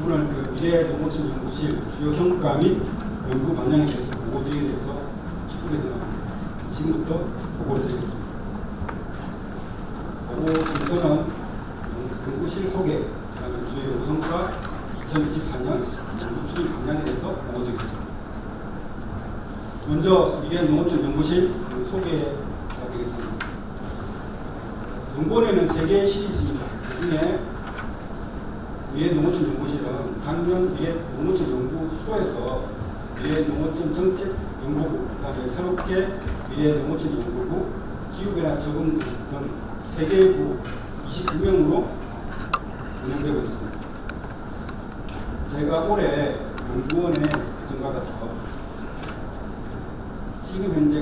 오늘 그 미래농어촌 연구실 주요 성과 및 연구 방향에 대해서 보고드리기 위해서 기쁘게 생각합니다. 지금부터 보고를 드리겠습니다. 보고 순서는 연구실 소개, 주요 연구 성과 2024년 연구 추진 방향에 대해서 보고드리겠습니다. 먼저 미래농어촌 연구실 소개가 되겠습니다. 연구원에는 3개의 실이 있습니다. 그중에 미래농어촌 연구실은 작년 미래농어촌 연구소에서 미래농어촌 정책 연구부, 그다음에 새롭게 미래농어촌 연구부, 기후변화 적응 등 3개의 부 29명으로 운영되고 있습니다. 제가 올해 연구원에 배정받아서 지금 현재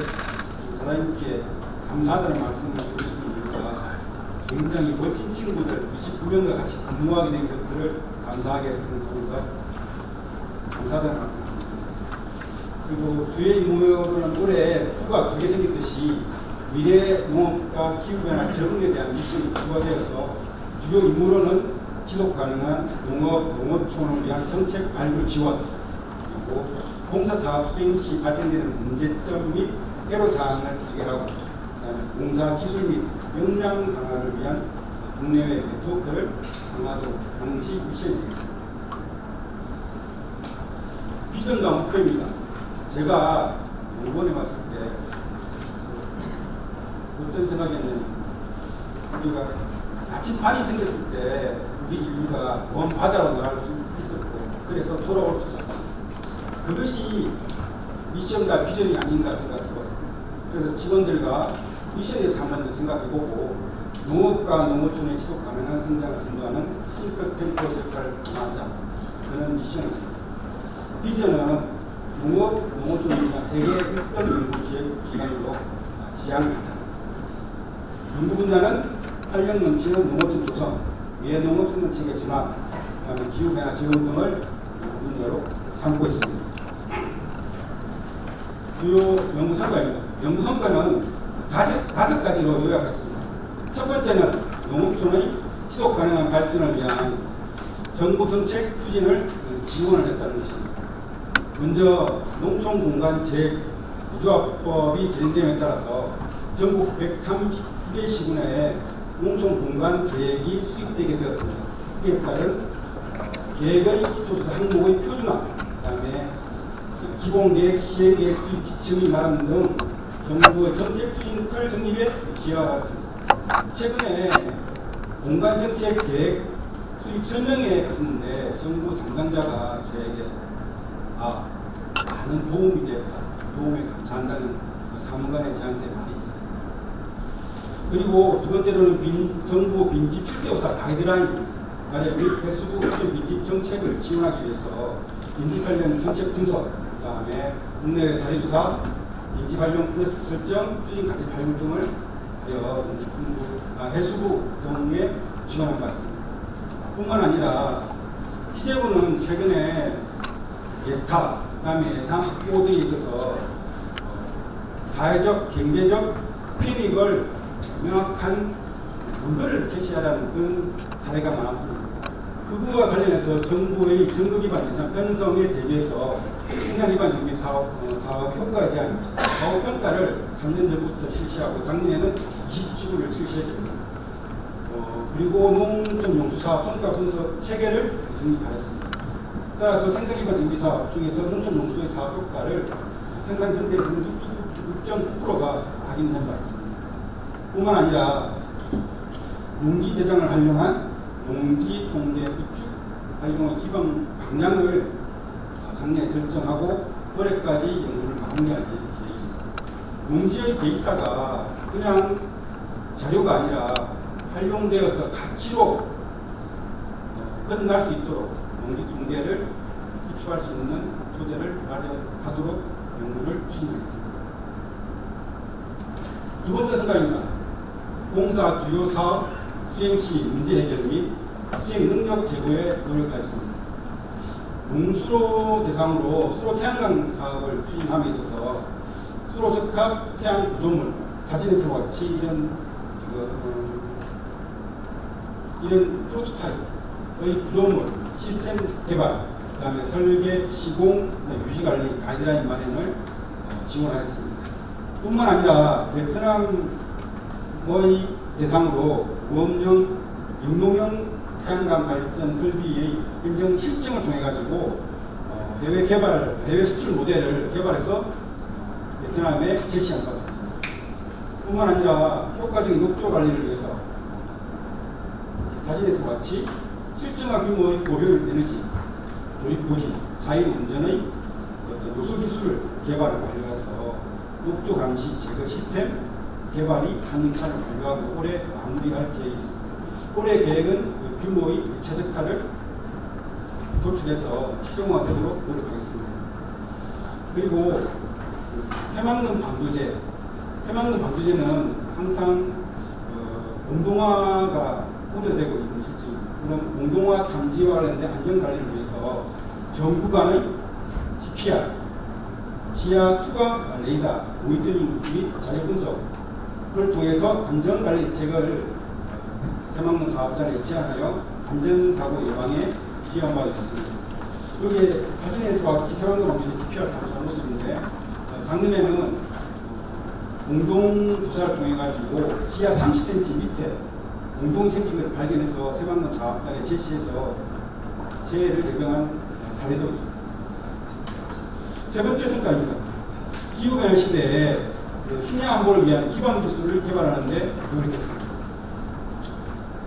사장님께 감사하다는 말씀을 드리고 싶은 이유가 굉장히 멋진 친구들 29명과 같이 근무하게 된 것들을 감사하게 생각하면서 감사하다는 말씀입니다. 그리고 주의 임무로는 올해 후가 2개 생겼듯이 미래 농업과 기후변화 적응에 대한 미션이 추가되어서 주요 임무로는 지속 가능한 농업, 농어촌을 위한 정책 발굴 지원, 그리고 공사사업 수행 시 발생되는 문제점 및 애로사항을 해결하고, 공사 기술 및 역량 강화를 위한 국내외 네트워크를 강화하도록 당시 미션이 되겠습니다. 비전과 목표입니다. 제가 연구원에 왔을 때 어떤 생각이었냐면, 우리가 나침반이 생겼을 때 우리 인류가 먼 바다로 나갈 수 있었고, 그래서 돌아올 수 있었습니다. 그것이 미션과 비전이 아닌가 생각해봤습니다. 그래서 직원들과 미션에 대해서 한번 생각해보고 농업과 농어촌의 지속 가능한 성장을 선도하는 싱크탱크 역할을 강화하자, 그런 미션입니다. 비전은 농업, 농어촌을 위한 세계 1등 연구기관으로 지향하자. 연구 분야는 활력 넘치는 농어촌 조성, 미래농업 생산체계 전환, 그다음에 기후변화 적응 등을 연구 분야로 삼고 있습니다. 주요 연구 성과입니다. 연구 성과는 다섯 가지로 요약했습니다. 첫 번째는 농어촌의 지속 가능한 발전을 위한 정부 정책 추진을 지원을 했다는 것입니다. 먼저 농촌 공간 제 구조화법이 제정됨에 따라서 전국 130개 시군에 농촌 공간 계획이 수립되게 되었습니다. 이에 따른 계획의 기초조사 항목의 표준화, 그다음에 기본계획, 시행계획, 수립 지침이 마련 등 정부의 정책 추진 틀 정립에 기여하였습니다. 최근에 공간정책 계획 수립 설명회에 갔었는데 정부 담당자가 저에게 많은 도움이 되었다, 도움에 감사한다는 사무관의 저한테 말이 있었습니다. 그리고 두 번째로는 정부 빈집 실태조사 가이드라인 및 배수구 빈집 정책을 지원하기 위해서 빈집 관련 정책 분석, 그 다음에 국내외 사례조사, 빈집 활용 플러스 설정, 추진 가치 발굴 등을 하여 해수부 등에 지원한 것 같습니다. 뿐만 아니라 기재부는 최근에 예타, 그 다음에 예산 확보 등에 있어서 사회적, 경제적 편익을 명확한 근거를 제시하라는 그런 사례가 많았습니다. 그거와 관련해서 정부의 정부 기반 예산 편성에 대비해서 생산 기반 정비 사업 효과에 대한 사업 평가를 3년 전부터 실시하고 작년에는 27구를 실시했습니다. 그리고 농촌 용수 사업 성과 분석 체계를 정립하였습니다. 따라서 생산 기반 정비 사업 중에서 농촌 용수의 사업 효과를 생산 전대에서 6.9%가 확인된 바 있습니다. 뿐만 아니라 농지 대장을 활용한 농지 통제 구축 활용의 기반 방향을 작년에 설정하고 올해까지 연구를 마무리할 계획입니다. 농지의 데이터가 그냥 자료가 아니라 활용되어서 가치로 끝날 수 있도록 농지 통계를 구축할 수 있는 토대를 마련하도록 연구를 추진하겠습니다. 두 번째 성과입니다. 공사 주요 사업 수행 시 문제 해결 및 수행 능력 제고에 노력하였습니다. 농수로 대상으로 수로 태양광 사업을 추진함에 있어서 수로 적합 태양 구조물, 사진에서 같이 이런 프로토타입의 구조물, 시스템 개발, 그다음에 설계, 시공, 유지 관리 가이드라인 마련을 지원하였습니다. 뿐만 아니라 베트남의 대상으로 고업용 육농형 태양광 발전 설비의 인정 실증을 통해 가지고 해외 개발, 해외 수출 모델을 개발해서 베트남에 제시한 바가 있습니다. 뿐만 아니라 효과적인 녹조 관리를 위해서 사진에서 같이 실증화 규모의 고효율 에너지 조립 보진, 자율 운전의 요소 기술을 개발을 완료해서 녹조 감시 제거 시스템 개발이 한차를 완료하고 올해 마무리할 계획이 있습니다. 올해 계획은 규모의 최적화를 도출해서 실용화되도록 노력하겠습니다. 그리고 새만금 방부제, 새만금 방부제는 항상 공동화가 우려되고 있는 실정입니다. 그런 공동화 탐지와 관련된 안전관리를 위해서 정부 간의 GPR, 지하 투과 레이더, 모니터링 및 자료 분석을 통해서 안전관리 제거를 새만금 사업장에 제안하여 안전사고 예방에 기여한 바가 있습니다. 여기에 사진에서 같이 새만금 방부제 GPR 탐지한 모습인데 작년에는 공동조사를 통해 가지고 지하 30cm 밑에 공동 생긴 것을 발견해서 새만금 사업단에 제시해서 재해를 예방한 사례도 있습니다. 세 번째 성과입니다. 기후변화 시대에 식량 안보를 위한 기반 기술을 개발하는 데 노력했습니다.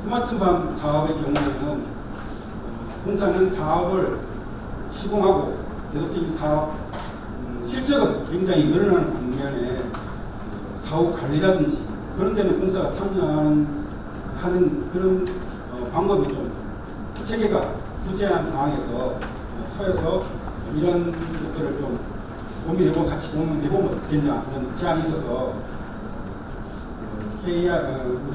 스마트팜 사업의 경우에는 공사는 사업을 시공하고 계속적인 사업 실적은 굉장히 늘어나는 반면에 사후 관리라든지 그런 데는 공사가 참여하는 그런 방법이 좀 체계가 부재한 상황에서 처해서 이런 것들을 좀 고민해보고 같이 고민해보면 어떻겠냐 그런 제안이 있어서 우리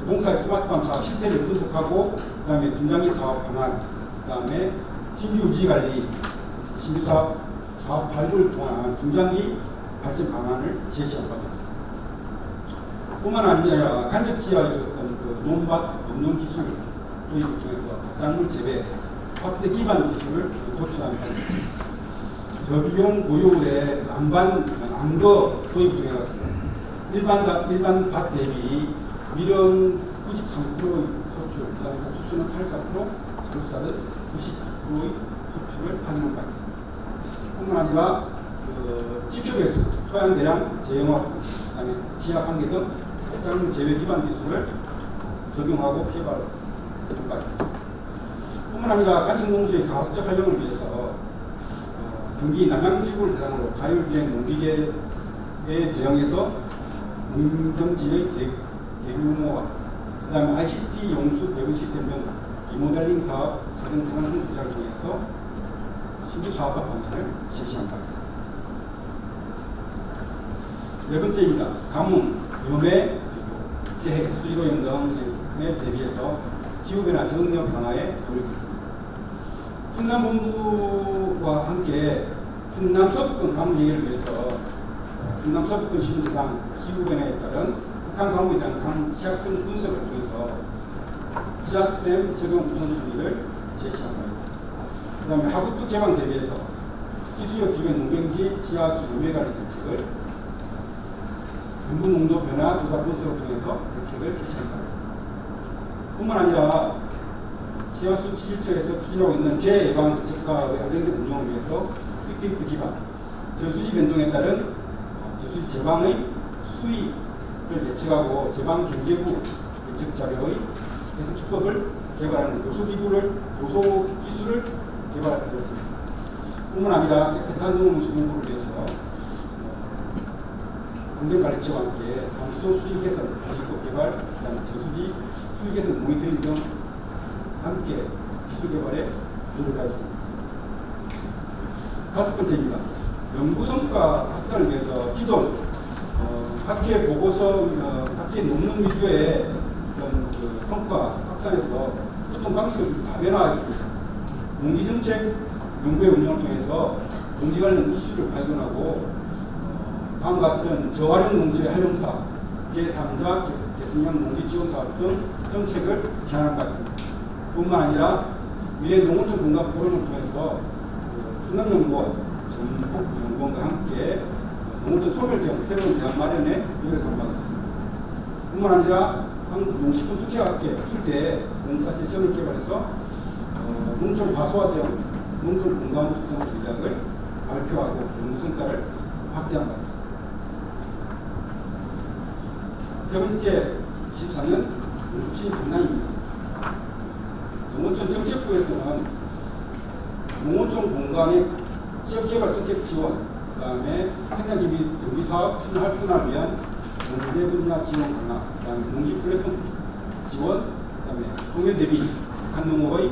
공사의 스마트팜 사업 실태를 분석하고 그 다음에 중장기 사업 방안, 그 다음에 신규 유지 관리, 신규 사업 발굴을 통한 중장기 발전 방안을 제시한 바입니다. 뿐만 아니라 간접지하의 어떤 논밭 업종 기술 도입을 통해서 작물 재배, 확대 기반 기술을 도출하는 바가 있습니다. 저비용 고효율의 암거 도입 중에 일반 밭 대비 밀은 93%의 소출, 그다음에 옥수수는 84%, 가루쌀은 92%의 소출을 가능한 바 있습니다. 뿐만 아니라 지표 배수, 토양 대량 재영업, 그다음에 지하 관계 등 작물 재배 기반 기술을 적용하고 개발한 바 있습니다. 뿐만 아니라 간식농지의 가학적 활용을 위해서 경기 남양지구를 대상으로 자율주행 농기계에 대응해서 농경지의 대규모화, 그 다음에 ICT 용수 배분 시스템 등 리모델링 사업, 사전 가능성 조사를 통해서 신규 사업화 방안을 제시한 바 있습니다. 네 번째입니다. 가뭄, 염해, 재해, 수질오염 등에 대비해서 기후변화 적응력 강화에 노력했습니다. 충남본부와 함께 충남서부권 가뭄 예외를 위해서 충남서부권 시군대상 기후변화에 따른 극한 가뭄에 대한 가뭄 취약성 분석을 통해서 지하수댐 적용 우선순위를 제시한 바입니다. 그 다음에 하구특 개방 대비해서 기수역 주변 농경지 지하수 유해관리 대책을 유분 농도 변화 조사 분석을 통해서 대책을 제시한 바 있습니다. 뿐만 아니라 지하수 취질처에서 추진하고 있는 재예방 대책 사업의 관련된 운영을 위해서 빅데이터 기반 저수지 변동에 따른 저수지 제방의 수위를 예측하고 제방 경계부 예측 자료의 해석 기법을 개발하는 요소 기술을 개발했습니다. 뿐만 아니라 깨끗한 농업 수공부를 위해서 환경관리처와 함께 감수도 수질 개선, 관리법 개발, 그다음에 저수지 수질 개선 모니터링 등 함께 기술 개발에 노력하였습니다. 다섯 번째입니다. 연구 성과 확산을 위해서 기존 학회 보고서, 학회 논문 위주의 어떤 성과 확산에서 소통 방식을 다변화했습니다. 농지정책 연구의 운영을 통해서 농지 관련 이슈를 발견하고 다음과 같은 저활용 농지의 활용 사업, 제3자 계승형 농지 지원 사업 등 정책을 제안한 바 있습니다. 뿐만 아니라 미래 농어촌 공간 포럼을 통해서 충남연구원, 전북연구원과 함께 농어촌 소멸대학 새로운 대학 마련에 노력을 강화했습니다. 뿐만 아니라 한국농식품특혜학회 술대 농사 세션을 개발해서 농촌 과소화되어 농촌 공간 특성 전략을 발표하고 연구 성과를 확대한 바 있습니다. 세 번째 14년 농촌 분양입니다. 농어촌 정책부에서는 농어촌 공간의 지역개발 정책 지원, 그 다음에 생산기 및 정비사업 수준 활성화를 위한 농대분야 지원 강화, 그 다음에 농지 플랫폼 지원, 그 다음에 동해 대비 북한농업의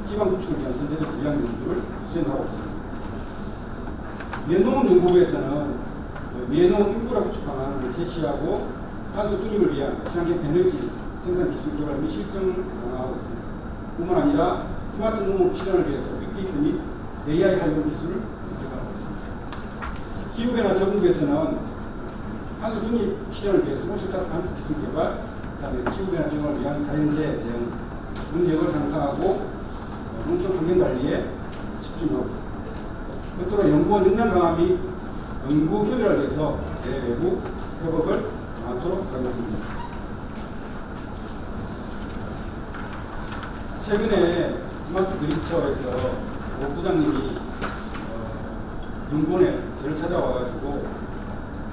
기반 구축을 위한 선제적 전략 연구를 수행하고 있습니다. 미래농업연구부에서는 미래농업 인프라 구축 방안을 제시하고 탄소 중립을 위한 친환경 에너지 생산 기술 개발 및 실정을 강화하고 있습니다. 뿐만 아니라 스마트 농업 실현을 위해서 빅데이터 및 AI 활용 기술을 개발하고 있습니다. 기후변화 적응부에서는 탄소 중립 실현을 위해서 온실가스 감축 기술 개발, 그다음에 기후변화 적응을 위한 자연재해 대응 능력을 향상하고 농촌 환경 관리에 집중하고 있습니다. 끝으로 연구원 역량 강화 및 연구 효율화를 위해서 대외부 협업을 강화하도록 하겠습니다. 최근에 스마트 그린처에서 오 부장님이 연구원에 저를 찾아와가지고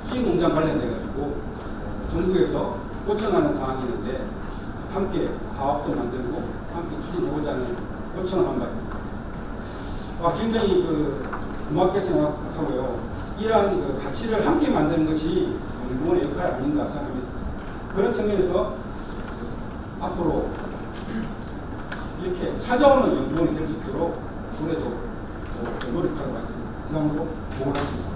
수익농장 관련돼가지고 정부에서 요청하는 사항이 있는데 함께 사업도 만들고 함께 추진해보자 하는 요청을 한 바 있습니다. 굉장히 고맙게 생각하고요. 이러한 가치를 함께 만드는 것이 연구원의 역할이 아닌가 생각합니다. 그런 측면에서 앞으로 이렇게 찾아오는 연구원이 될 수 있도록 올해도 노력하도록 하겠습니다. 이상으로 보고를 하겠습니다.